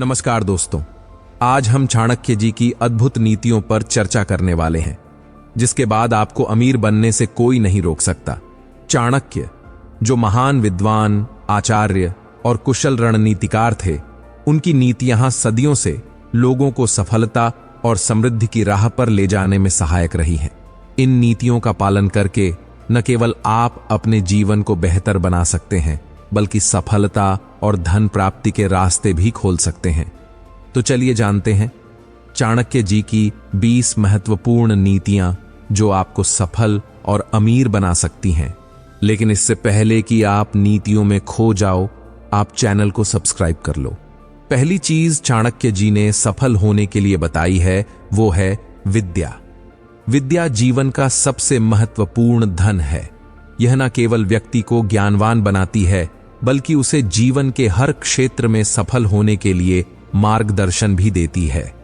नमस्कार दोस्तों, आज हम चाणक्य जी की अद्भुत नीतियों पर चर्चा करने वाले हैं, जिसके बाद आपको अमीर बनने से कोई नहीं रोक सकता। चाणक्य, जो महान विद्वान, आचार्य और कुशल रणनीतिकार थे, उनकी नीतियां सदियों से लोगों को सफलता और समृद्धि की राह पर ले जाने में सहायक रही हैं। इन नीतियों का पालन करके न केवल आप अपने जीवन को बेहतर बना सकते हैं, बल्कि सफलता और धन प्राप्ति के रास्ते भी खोल सकते हैं। तो चलिए जानते हैं चाणक्य जी की 20 महत्वपूर्ण नीतियां जो आपको सफल और अमीर बना सकती हैं। लेकिन इससे पहले कि आप नीतियों में खो जाओ, आप चैनल को सब्सक्राइब कर लो। पहली चीज चाणक्य जी ने सफल होने के लिए बताई है, वो है विद्या। विद्या जीवन का सबसे महत्वपूर्ण धन है। यह न केवल व्यक्ति को ज्ञानवान बनाती है, बल्कि उसे जीवन के हर क्षेत्र में सफल होने के लिए मार्गदर्शन भी देती है।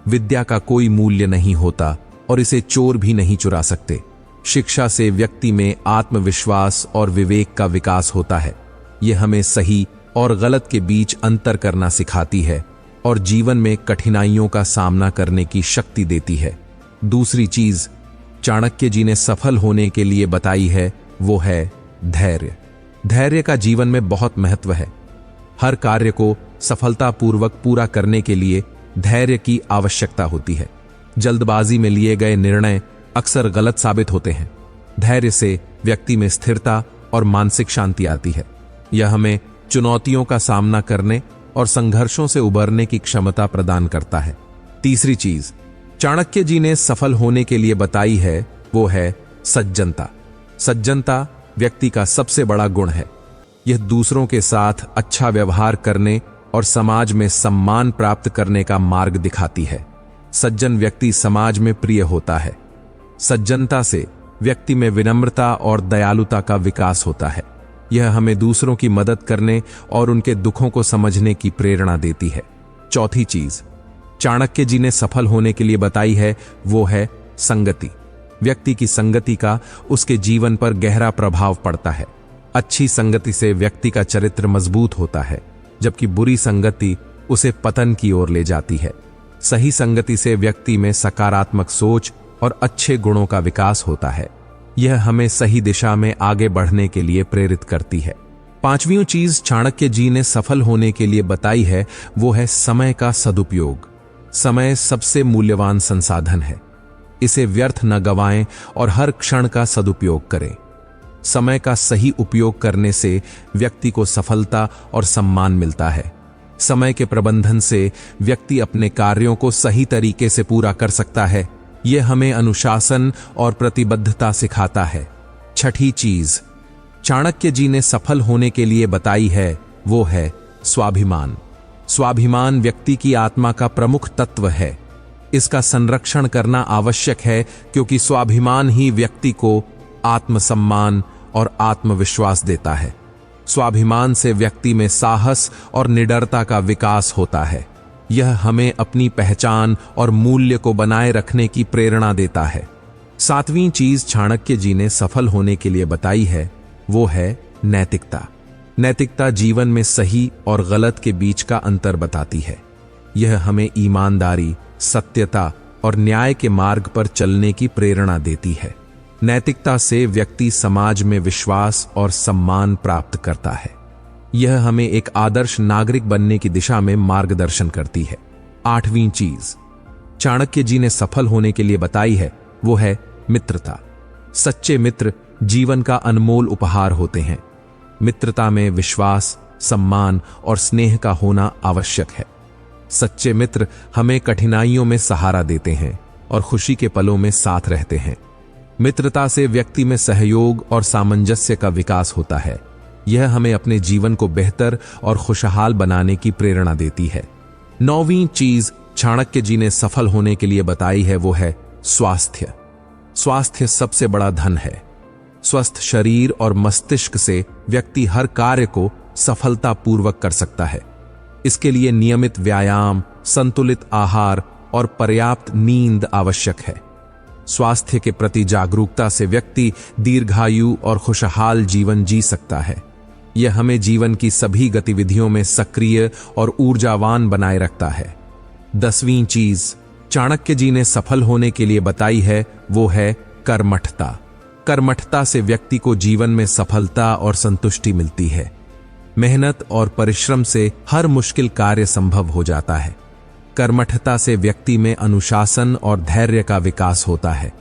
विद्या का कोई मूल्य नहीं होता और इसे चोर भी नहीं चुरा सकते। शिक्षा से व्यक्ति में आत्मविश्वास और विवेक का विकास होता है। यह हमें सही और गलत के बीच अंतर करना सिखाती है और जीवन में कठिनाइयों का सामना करने की शक्ति देती है। दूसरी चीज चाणक्य जी ने सफल होने के लिए बताई है, वो है धैर्य। धैर्य का जीवन में बहुत महत्व है। हर कार्य को सफलतापूर्वक पूरा करने के लिए धैर्य की आवश्यकता होती है। जल्दबाजी में लिए गए निर्णय अक्सर गलत साबित होते हैं। धैर्य से व्यक्ति में स्थिरता और मानसिक शांति आती है। यह हमें चुनौतियों का सामना करने और संघर्षों से उबरने की क्षमता प्रदान करता है। तीसरी चीज चाणक्य जी ने सफल होने के लिए बताई है, वो है सज्जनता। सज्जनता व्यक्ति का सबसे बड़ा गुण है। यह दूसरों के साथ अच्छा व्यवहार करने और समाज में सम्मान प्राप्त करने का मार्ग दिखाती है। सज्जन व्यक्ति समाज में प्रिय होता है। सज्जनता से व्यक्ति में विनम्रता और दयालुता का विकास होता है। यह हमें दूसरों की मदद करने और उनके दुखों को समझने की प्रेरणा देती है। चौथी चीज चाणक्य जी ने सफल होने के लिए बताई है, वो है संगति। व्यक्ति की संगति का उसके जीवन पर गहरा प्रभाव पड़ता है। अच्छी संगति से व्यक्ति का चरित्र मजबूत होता है, जबकि बुरी संगति उसे पतन की ओर ले जाती है। सही संगति से व्यक्ति में सकारात्मक सोच और अच्छे गुणों का विकास होता है। यह हमें सही दिशा में आगे बढ़ने के लिए प्रेरित करती है। पांचवीं चीज चाणक्य जी ने सफल होने के लिए बताई है, वो है समय का सदुपयोग। समय सबसे मूल्यवान संसाधन है। इसे व्यर्थ न गवाएं और हर क्षण का सदुपयोग करें। समय का सही उपयोग करने से व्यक्ति को सफलता और सम्मान मिलता है। समय के प्रबंधन से व्यक्ति अपने कार्यों को सही तरीके से पूरा कर सकता है। यह हमें अनुशासन और प्रतिबद्धता सिखाता है। छठी चीज चाणक्य जी ने सफल होने के लिए बताई है, वो है स्वाभिमान। स्वाभिमान व्यक्ति की आत्मा का प्रमुख तत्व है। इसका संरक्षण करना आवश्यक है, क्योंकि स्वाभिमान ही व्यक्ति को आत्मसम्मान और आत्मविश्वास देता है। स्वाभिमान से व्यक्ति में साहस और निडरता का विकास होता है। यह हमें अपनी पहचान और मूल्य को बनाए रखने की प्रेरणा देता है। सातवीं चीज चाणक्य जी ने सफल होने के लिए बताई है, वो है नैतिकता। नैतिकता जीवन में सही और गलत के बीच का अंतर बताती है। यह हमें ईमानदारी, सत्यता और न्याय के मार्ग पर चलने की प्रेरणा देती है। नैतिकता से व्यक्ति समाज में विश्वास और सम्मान प्राप्त करता है। यह हमें एक आदर्श नागरिक बनने की दिशा में मार्गदर्शन करती है। आठवीं चीज चाणक्य जी ने सफल होने के लिए बताई है, वो है मित्रता। सच्चे मित्र जीवन का अनमोल उपहार होते हैं। मित्रता में विश्वास, सम्मान और स्नेह का होना आवश्यक है। सच्चे मित्र हमें कठिनाइयों में सहारा देते हैं और खुशी के पलों में साथ रहते हैं। मित्रता से व्यक्ति में सहयोग और सामंजस्य का विकास होता है। यह हमें अपने जीवन को बेहतर और खुशहाल बनाने की प्रेरणा देती है। नौवीं चीज चाणक्य जी ने सफल होने के लिए बताई है, वो है स्वास्थ्य। स्वास्थ्य सबसे बड़ा धन है। स्वस्थ शरीर और मस्तिष्क से व्यक्ति हर कार्य को सफलतापूर्वक कर सकता है। इसके लिए नियमित व्यायाम, संतुलित आहार और पर्याप्त नींद आवश्यक है। स्वास्थ्य के प्रति जागरूकता से व्यक्ति दीर्घायु और खुशहाल जीवन जी सकता है। यह हमें जीवन की सभी गतिविधियों में सक्रिय और ऊर्जावान बनाए रखता है। 10वीं चीज चाणक्य जी ने सफल होने के लिए बताई है, वो है कर्मठता। कर्मठता से व्यक्ति को जीवन में सफलता और संतुष्टि मिलती है। मेहनत और परिश्रम से हर मुश्किल कार्य संभव हो जाता है। कर्मठता से व्यक्ति में अनुशासन और धैर्य का विकास होता है।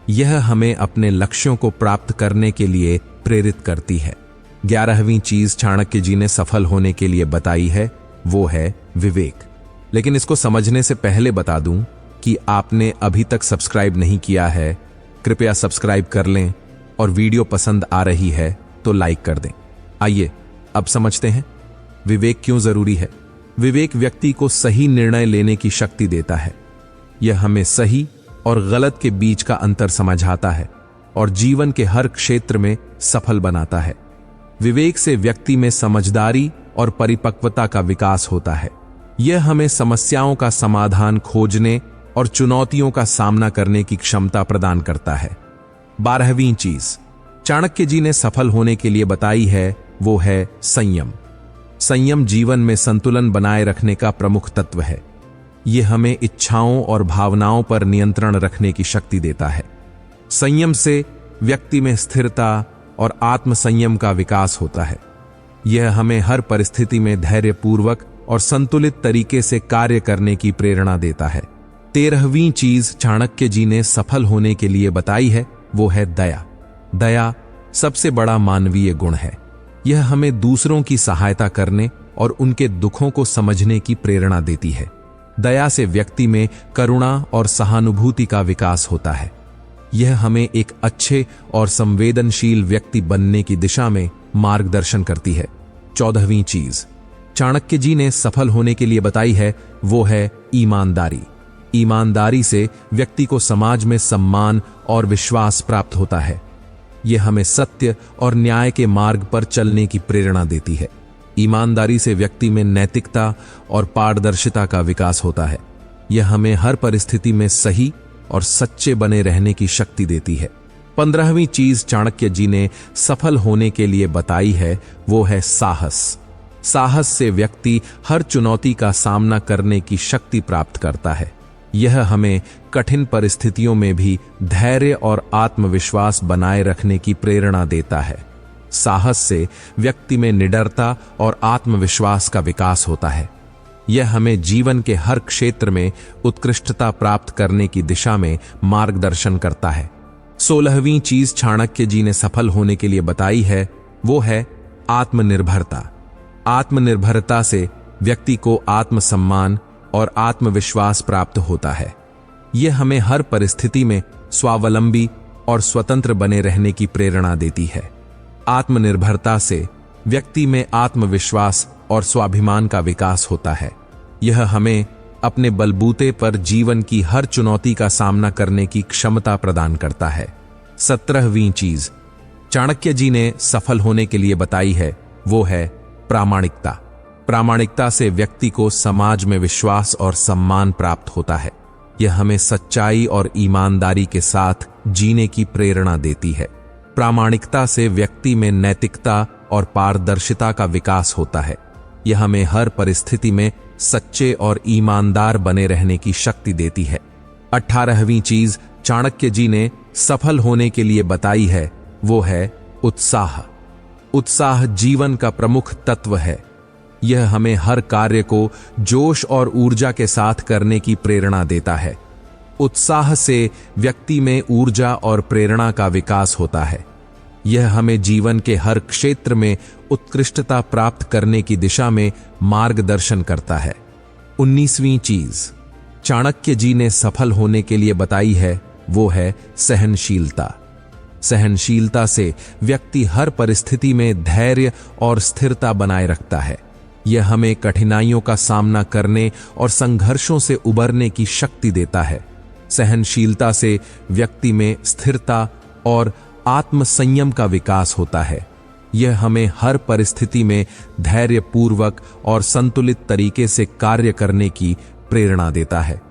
यह हमें अपने लक्ष्यों को प्राप्त करने के लिए प्रेरित करती है। 11वीं चीज चाणक्य जी ने सफल होने के लिए बताई है, वो है विवेक। लेकिन इसको समझने से पहले बता दूं कि आपने अभी तक सब्सक्राइब नहीं किया है, कृपया सब्सक्राइब कर लें और वीडियो पसंद आ रही है तो लाइक कर दें। आइए अब समझते हैं विवेक क्यों जरूरी है। विवेक व्यक्ति को सही निर्णय लेने की शक्ति देता है। यह हमें सही और गलत के बीच का अंतर समझाता है और जीवन के हर क्षेत्र में सफल बनाता है। विवेक से व्यक्ति में समझदारी और परिपक्वता का विकास होता है। यह हमें समस्याओं का समाधान खोजने और चुनौतियों का सामना करने की क्षमता प्रदान करता है। 12वीं चीज चाणक्य जी ने सफल होने के लिए बताई है, वो है संयम। संयम जीवन में संतुलन बनाए रखने का प्रमुख तत्व है। यह हमें इच्छाओं और भावनाओं पर नियंत्रण रखने की शक्ति देता है। संयम से व्यक्ति में स्थिरता और आत्मसंयम का विकास होता है। यह हमें हर परिस्थिति में धैर्यपूर्वक और संतुलित तरीके से कार्य करने की प्रेरणा देता है। 13वीं चीज चाणक्य जी ने सफल होने के लिए बताई है, वो है दया। दया सबसे बड़ा मानवीय गुण है। यह हमें दूसरों की सहायता करने और उनके दुखों को समझने की प्रेरणा देती है। दया से व्यक्ति में करुणा और सहानुभूति का विकास होता है। यह हमें एक अच्छे और संवेदनशील व्यक्ति बनने की दिशा में मार्गदर्शन करती है। 14वीं चीज चाणक्य जी ने सफल होने के लिए बताई है, वो है ईमानदारी। ईमानदारी से व्यक्ति को समाज में सम्मान और विश्वास प्राप्त होता है। यह हमें सत्य और न्याय के मार्ग पर चलने की प्रेरणा देती है। ईमानदारी से व्यक्ति में नैतिकता और पारदर्शिता का विकास होता है। यह हमें हर परिस्थिति में सही और सच्चे बने रहने की शक्ति देती है। 15वीं चीज चाणक्य जी ने सफल होने के लिए बताई है, वो है साहस। साहस से व्यक्ति हर चुनौती का सामना करने की शक्ति प्राप्त करता है। यह हमें कठिन परिस्थितियों में भी धैर्य और आत्मविश्वास बनाए रखने की प्रेरणा देता है। साहस से व्यक्ति में निडरता और आत्मविश्वास का विकास होता है। यह हमें जीवन के हर क्षेत्र में उत्कृष्टता प्राप्त करने की दिशा में मार्गदर्शन करता है। 16वीं चीज चाणक्य जी ने सफल होने के लिए बताई है, वो है आत्मनिर्भरता। आत्मनिर्भरता से व्यक्ति को आत्मसम्मान और आत्मविश्वास प्राप्त होता है। यह हमें हर परिस्थिति में स्वावलंबी और स्वतंत्र बने रहने की प्रेरणा देती है। आत्मनिर्भरता से व्यक्ति में आत्मविश्वास और स्वाभिमान का विकास होता है। यह हमें अपने बलबूते पर जीवन की हर चुनौती का सामना करने की क्षमता प्रदान करता है। 17वीं चीज चाणक्य जी ने सफल होने के लिए बताई है, वो है प्रामाणिकता। प्रामाणिकता से व्यक्ति को समाज में विश्वास और सम्मान प्राप्त होता है। यह हमें सच्चाई और ईमानदारी के साथ जीने की प्रेरणा देती है। प्रामाणिकता से व्यक्ति में नैतिकता और पारदर्शिता का विकास होता है। यह हमें हर परिस्थिति में सच्चे और ईमानदार बने रहने की शक्ति देती है। 18वीं चीज चाणक्य जी ने सफल होने के लिए बताई है, वो है उत्साह। उत्साह जीवन का प्रमुख तत्व है। यह हमें हर कार्य को जोश और ऊर्जा के साथ करने की प्रेरणा देता है। उत्साह से व्यक्ति में ऊर्जा और प्रेरणा का विकास होता है। यह हमें जीवन के हर क्षेत्र में उत्कृष्टता प्राप्त करने की दिशा में मार्गदर्शन करता है। 19वीं चीज चाणक्य जी ने सफल होने के लिए बताई है, वो है सहनशीलता। सहनशीलता से व्यक्ति हर परिस्थिति में धैर्य और स्थिरता बनाए रखता है। यह हमें कठिनाइयों का सामना करने और संघर्षों से उबरने की शक्ति देता है। सहनशीलता से व्यक्ति में स्थिरता और आत्मसंयम का विकास होता है। यह हमें हर परिस्थिति में धैर्यपूर्वक और संतुलित तरीके से कार्य करने की प्रेरणा देता है।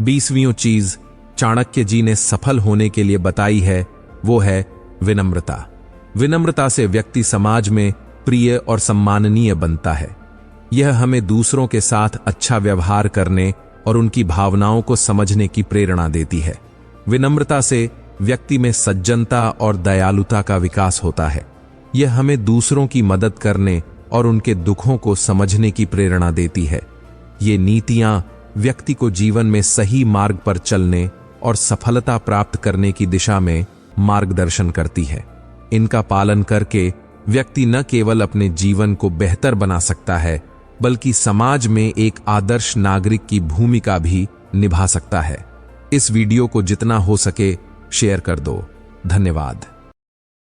20वीं चीज चाणक्य जी ने सफल होने के लिए बताई है, वो है विनम्रता। विनम्रता से व्यक्ति समाज में प्रिय और सम्माननीय बनता है। यह हमें दूसरों के साथ अच्छा व्यवहार करने और उनकी भावनाओं को समझने की प्रेरणा देती है। विनम्रता से व्यक्ति में सज्जनता और दयालुता का विकास होता है। यह हमें दूसरों की मदद करने और उनके दुखों को समझने की प्रेरणा देती है। ये नीतियां व्यक्ति को जीवन में सही मार्ग पर चलने और सफलता प्राप्त करने की दिशा में मार्गदर्शन करती है। इनका पालन करके व्यक्ति न केवल अपने जीवन को बेहतर बना सकता है, बल्कि समाज में एक आदर्श नागरिक की भूमिका भी निभा सकता है। इस वीडियो को जितना हो सके शेयर कर दो। धन्यवाद।